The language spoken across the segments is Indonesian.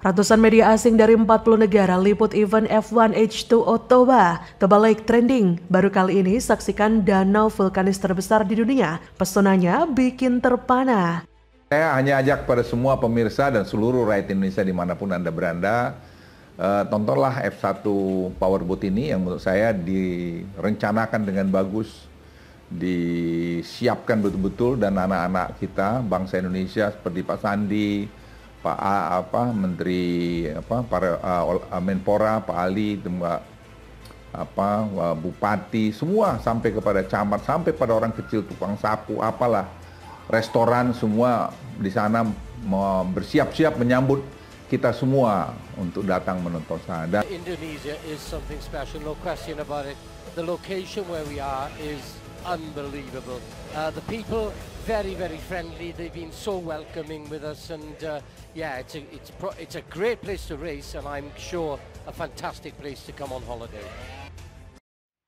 Ratusan media asing dari 40 negara liput event F1 H2O Toba. Toba Lake trending. Baru kali ini saksikan danau vulkanis terbesar di dunia. Pesonanya bikin terpana. Saya hanya ajak pada semua pemirsa dan seluruh rakyat Indonesia dimanapun Anda berada, tontonlah F1 Powerboat ini yang menurut saya direncanakan dengan bagus, disiapkan betul-betul, dan anak-anak kita, bangsa Indonesia seperti Pak Sandi, Menteri Menpora, Pak Ali, Bupati, semua sampai kepada camat, sampai pada orang kecil tukang sapu, apalah, restoran, semua di sana bersiap-siap menyambut kita semua untuk datang menonton sana. Indonesia is something special, no question about it. The location where we are is unbelievable. The people very friendly. They've been so welcoming with us, and yeah, it's a great place to race, and I'm sure a fantastic place to come on holiday.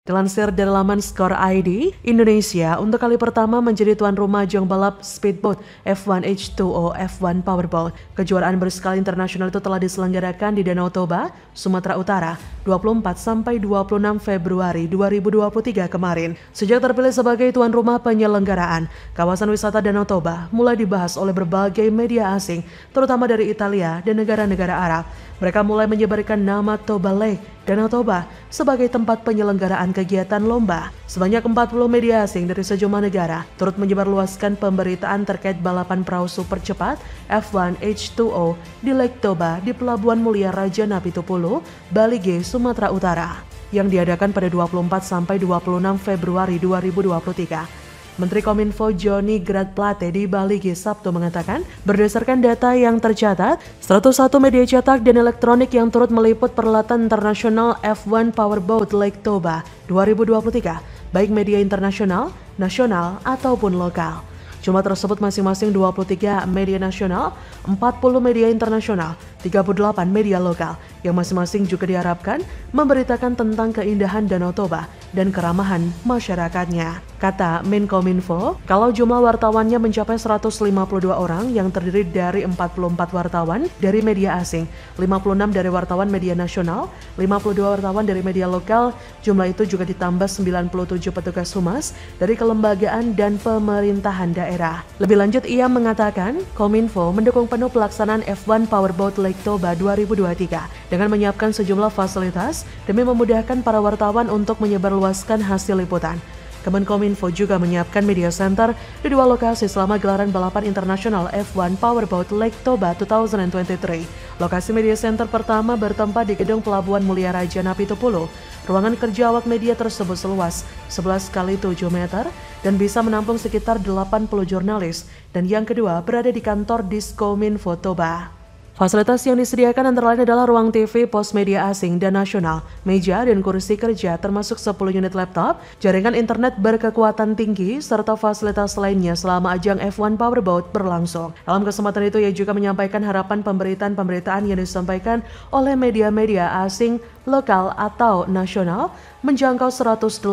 Dilansir dari laman Skor ID, Indonesia untuk kali pertama menjadi tuan rumah ajang balap speedboat F1 H2O F1 Powerboat. Kejuaraan berskala internasional itu telah diselenggarakan di Danau Toba, Sumatera Utara, 24 sampai 26 Februari 2023 kemarin. Sejak terpilih sebagai tuan rumah penyelenggaraan, kawasan wisata Danau Toba mulai dibahas oleh berbagai media asing, terutama dari Italia dan negara-negara Arab. Mereka mulai menyebarkan nama Toba Lake, Danau Toba, sebagai tempat penyelenggaraan kegiatan lomba. Sebanyak 40 media asing dari sejumlah negara turut menyebarluaskan pemberitaan terkait balapan perahu super cepat F1 H2O di Lake Toba di Pelabuhan Mulia Raja Napitupulu, Balige, Sumatera Utara, yang diadakan pada 24 sampai 26 Februari 2023. Menteri Kominfo Johnny Grad Plate di Balige Sabtu mengatakan, berdasarkan data yang tercatat, 101 media cetak dan elektronik yang turut meliput perhelatan internasional F1 Powerboat Lake Toba 2023, baik media internasional, nasional, ataupun lokal. Jumlah tersebut masing-masing 23 media nasional, 40 media internasional, 38 media lokal, yang masing-masing juga diharapkan memberitakan tentang keindahan Danau Toba dan keramahan masyarakatnya. Kata Menkominfo, kalau jumlah wartawannya mencapai 152 orang yang terdiri dari 44 wartawan dari media asing, 56 dari wartawan media nasional, 52 wartawan dari media lokal, jumlah itu juga ditambah 97 petugas humas dari kelembagaan dan pemerintahan daerah. Lebih lanjut, ia mengatakan Kominfo mendukung penuh pelaksanaan F1 Powerboat Lake Toba 2023 dengan menyiapkan sejumlah fasilitas demi memudahkan para wartawan untuk menyebarluaskan hasil liputan. Kemenkominfo juga menyiapkan media center di dua lokasi selama gelaran balapan internasional F1 Powerboat Lake Toba 2023. Lokasi media center pertama bertempat di Gedung Pelabuhan Mulia Raja Napitupulu. Ruangan kerja awak media tersebut seluas 11 x 7 meter dan bisa menampung sekitar 80 jurnalis, dan yang kedua berada di kantor Diskominfo Toba. Fasilitas yang disediakan antara lain adalah ruang TV, pos media asing dan nasional, meja dan kursi kerja termasuk 10 unit laptop, jaringan internet berkekuatan tinggi, serta fasilitas lainnya selama ajang F1 Powerboat berlangsung. Dalam kesempatan itu, ia juga menyampaikan harapan pemberitaan yang disampaikan oleh media-media asing, lokal atau nasional menjangkau 180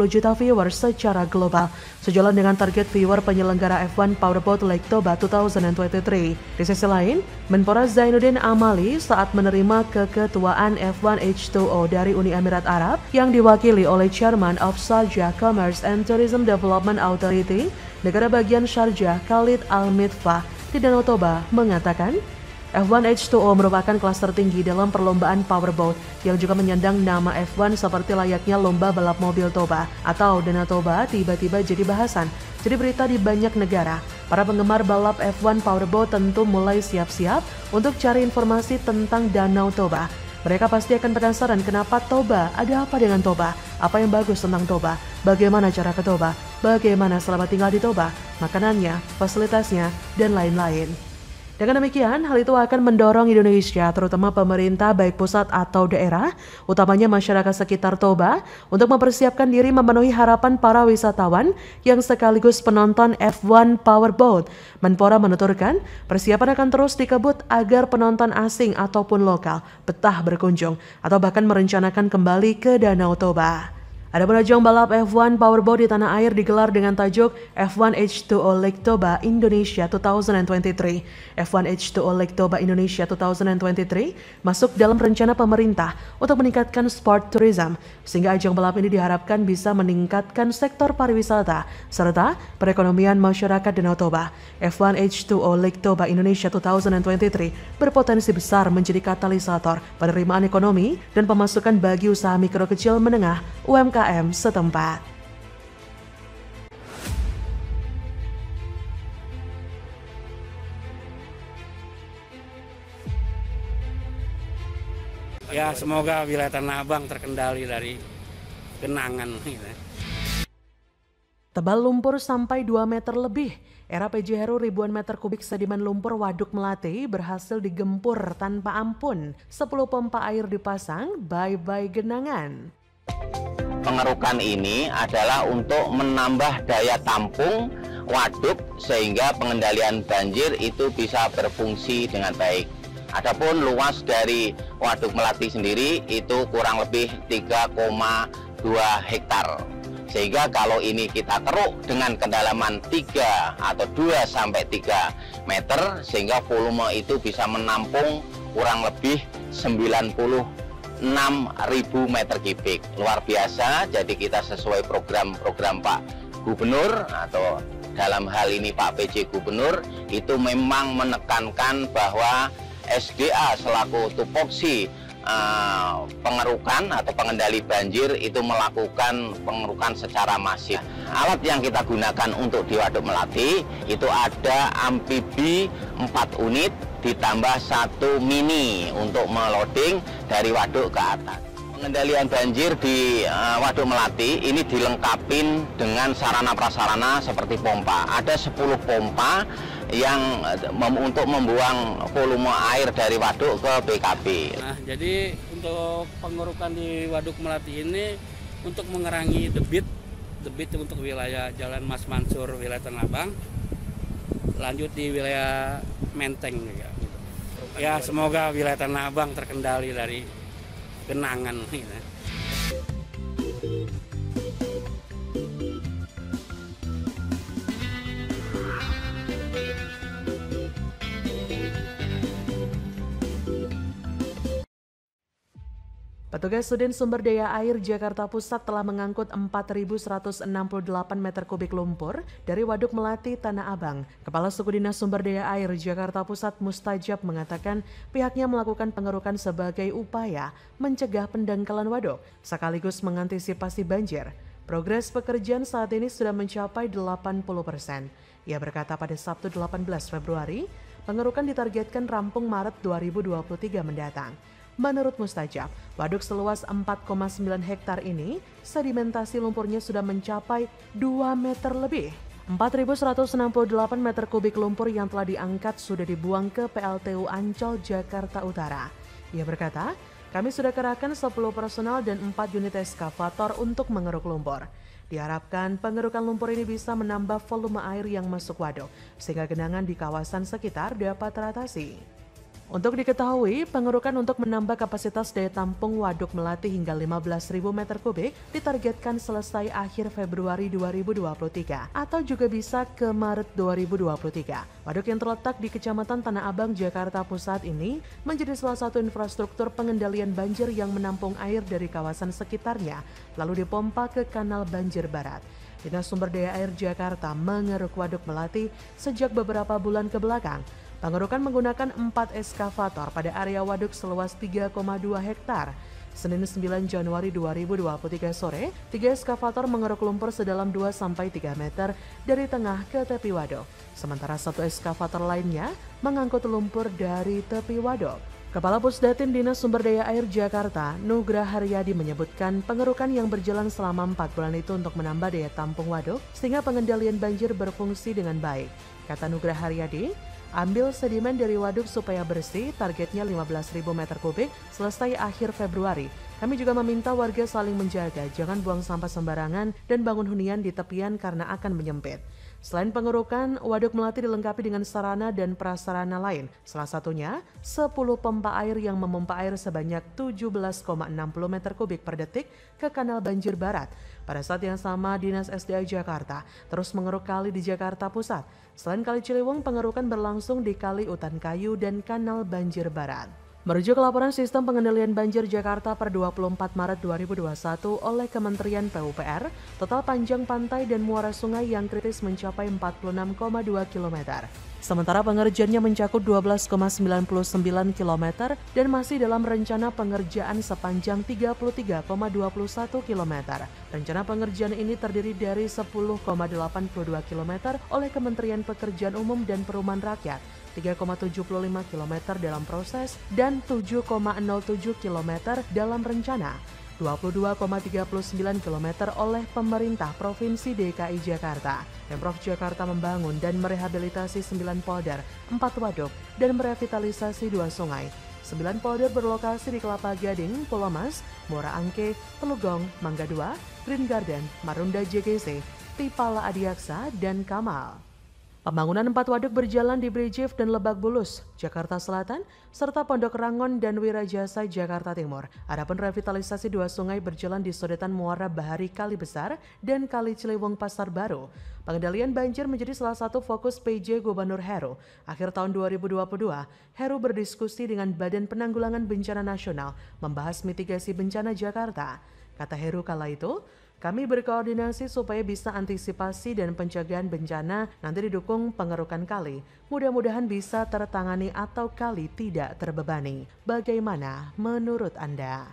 juta viewers secara global, sejalan dengan target viewer penyelenggara F1 Powerboat Lake Toba 2023. Di sisi lain, Menpora Zainuddin Amali saat menerima keketuaan F1 H2O dari Uni Emirat Arab yang diwakili oleh Chairman of Sharjah Commerce and Tourism Development Authority, negara bagian Sharjah Khalid Al-Midfah di Danau Toba, mengatakan F1 H2O merupakan kelas tertinggi dalam perlombaan powerboat yang juga menyandang nama F1 seperti layaknya lomba balap mobil Toba atau Danau Toba tiba-tiba jadi bahasan. Jadi berita di banyak negara. Para penggemar balap F1 Powerboat tentu mulai siap-siap untuk cari informasi tentang Danau Toba. Mereka pasti akan penasaran kenapa Toba, ada apa dengan Toba, apa yang bagus tentang Toba, bagaimana cara ke Toba, bagaimana selama tinggal di Toba, makanannya, fasilitasnya, dan lain-lain. Dengan demikian, hal itu akan mendorong Indonesia, terutama pemerintah baik pusat atau daerah, utamanya masyarakat sekitar Toba, untuk mempersiapkan diri memenuhi harapan para wisatawan yang sekaligus penonton F1 Powerboat. Menpora menuturkan, persiapan akan terus dikebut agar penonton asing ataupun lokal betah berkunjung atau bahkan merencanakan kembali ke Danau Toba. Adapun ajang balap F1 Powerboat di tanah air digelar dengan tajuk F1 H2O Lake Toba Indonesia 2023. F1 H2O Lake Toba Indonesia 2023 masuk dalam rencana pemerintah untuk meningkatkan sport tourism, sehingga ajang balap ini diharapkan bisa meningkatkan sektor pariwisata serta perekonomian masyarakat Danau Toba. F1 H2O Lake Toba Indonesia 2023 berpotensi besar menjadi katalisator penerimaan ekonomi dan pemasukan bagi usaha mikro kecil menengah UMKM setempat. Ya, semoga wilayah Tanah Abang terkendali dari genangan. Tebal lumpur sampai 2 meter lebih. Era PJ Heru ribuan meter kubik sedimen lumpur Waduk Melati berhasil digempur tanpa ampun. 10 pompa air dipasang, bye-bye genangan. Pengerukan ini adalah untuk menambah daya tampung waduk sehingga pengendalian banjir itu bisa berfungsi dengan baik. Adapun luas dari Waduk Melati sendiri itu kurang lebih 3,2 hektar. Sehingga kalau ini kita keruk dengan kedalaman 3 atau 2 sampai 3 meter sehingga volume itu bisa menampung kurang lebih 96.000 meter kubik. Luar biasa, jadi kita sesuai program Pak Gubernur atau dalam hal ini Pak PJ Gubernur itu memang menekankan bahwa SDA selaku tupoksi pengerukan atau pengendali banjir itu melakukan pengerukan secara masif. Alat yang kita gunakan untuk di Waduk Melati itu ada amfibi 4 unit ditambah 1 mini untuk meloading dari waduk ke atas. Pengendalian banjir di Waduk Melati ini dilengkapi dengan sarana prasarana seperti pompa. Ada 10 pompa yang untuk membuang volume air dari waduk ke BKB. Nah, jadi untuk pengerukan di Waduk Melati ini untuk mengurangi debit untuk wilayah Jalan Mas Mansur, wilayah Tanah Abang, lanjut di wilayah Menteng ya. Ya, semoga wilayah Tanah Abang terkendali dari genangan. Petugas Sudin Sumber Daya Air Jakarta Pusat telah mengangkut 4.168 meter kubik lumpur dari Waduk Melati, Tanah Abang. Kepala Suku Dinas Sumber Daya Air Jakarta Pusat Mustajab mengatakan pihaknya melakukan pengerukan sebagai upaya mencegah pendangkalan waduk sekaligus mengantisipasi banjir. Progres pekerjaan saat ini sudah mencapai 80%. Ia berkata pada Sabtu 18 Februari, pengerukan ditargetkan rampung Maret 2023 mendatang. Menurut Mustajab, waduk seluas 4,9 hektar ini, sedimentasi lumpurnya sudah mencapai 2 meter lebih. 4.168 meter kubik lumpur yang telah diangkat sudah dibuang ke PLTU Ancol, Jakarta Utara. Ia berkata, kami sudah kerahkan 10 personel dan 4 unit eskavator untuk mengeruk lumpur. Diharapkan pengerukan lumpur ini bisa menambah volume air yang masuk waduk, sehingga genangan di kawasan sekitar dapat teratasi. Untuk diketahui, pengerukan untuk menambah kapasitas daya tampung Waduk Melati hingga 15.000 meter kubik ditargetkan selesai akhir Februari 2023 atau juga bisa ke Maret 2023. Waduk yang terletak di Kecamatan Tanah Abang, Jakarta Pusat ini menjadi salah satu infrastruktur pengendalian banjir yang menampung air dari kawasan sekitarnya lalu dipompa ke Kanal Banjir Barat. Dinas Sumber Daya Air Jakarta mengeruk Waduk Melati sejak beberapa bulan ke belakang. Pengerukan menggunakan 4 eskavator pada area waduk seluas 3,2 hektar. Senin 9 Januari 2023 sore, 3 eskavator mengeruk lumpur sedalam 2-3 meter dari tengah ke tepi waduk. Sementara 1 eskavator lainnya mengangkut lumpur dari tepi waduk. Kepala Pusdatin Dinas Sumber Daya Air Jakarta, Nugra Haryadi menyebutkan pengerukan yang berjalan selama 4 bulan itu untuk menambah daya tampung waduk sehingga pengendalian banjir berfungsi dengan baik. Kata Nugra Haryadi, ambil sedimen dari waduk supaya bersih, targetnya 15.000 meter kubik, selesai akhir Februari. Kami juga meminta warga saling menjaga, jangan buang sampah sembarangan dan bangun hunian di tepian karena akan menyempit. Selain pengerukan, Waduk Melati dilengkapi dengan sarana dan prasarana lain. Salah satunya 10 pompa air yang memompa air sebanyak 17,60 meter kubik per detik ke kanal banjir barat. Pada saat yang sama, Dinas SDA Jakarta terus mengeruk kali di Jakarta Pusat. Selain Kali Ciliwung, pengerukan berlangsung di Kali Utan Kayu dan Kanal Banjir Barat. Merujuk laporan Sistem Pengendalian Banjir Jakarta per 24 Maret 2021 oleh Kementerian PUPR, total panjang pantai dan muara sungai yang kritis mencapai 46,2 km. Sementara pengerjaannya mencakup 12,99 km dan masih dalam rencana pengerjaan sepanjang 33,21 km. Rencana pengerjaan ini terdiri dari 10,82 km oleh Kementerian Pekerjaan Umum dan Perumahan Rakyat, 3,75 km dalam proses, dan 7,07 km dalam rencana. 22,39 km oleh pemerintah Provinsi DKI Jakarta. Pemprov Jakarta membangun dan merehabilitasi 9 polder, 4 waduk, dan merevitalisasi 2 sungai. 9 polder berlokasi di Kelapa Gading, Pulau Mas, Muara Angke, Telugong, Mangga 2, Green Garden, Marunda JGC, Tipala Adiaksa, dan Kamal. Pembangunan 4 waduk berjalan di Brigif dan Lebak Bulus, Jakarta Selatan, serta Pondok Rangon dan Wirajasa, Jakarta Timur. Adapun revitalisasi 2 sungai berjalan di sodetan Muara Bahari Kali Besar dan Kali Ciliwung Pasar Baru. Pengendalian banjir menjadi salah satu fokus PJ Gubernur Heru. Akhir tahun 2022, Heru berdiskusi dengan Badan Penanggulangan Bencana Nasional membahas mitigasi bencana Jakarta. Kata Heru kala itu, kami berkoordinasi supaya bisa antisipasi dan pencegahan bencana nanti didukung pengerukan kali. Mudah-mudahan bisa tertangani atau kali tidak terbebani. Bagaimana menurut Anda?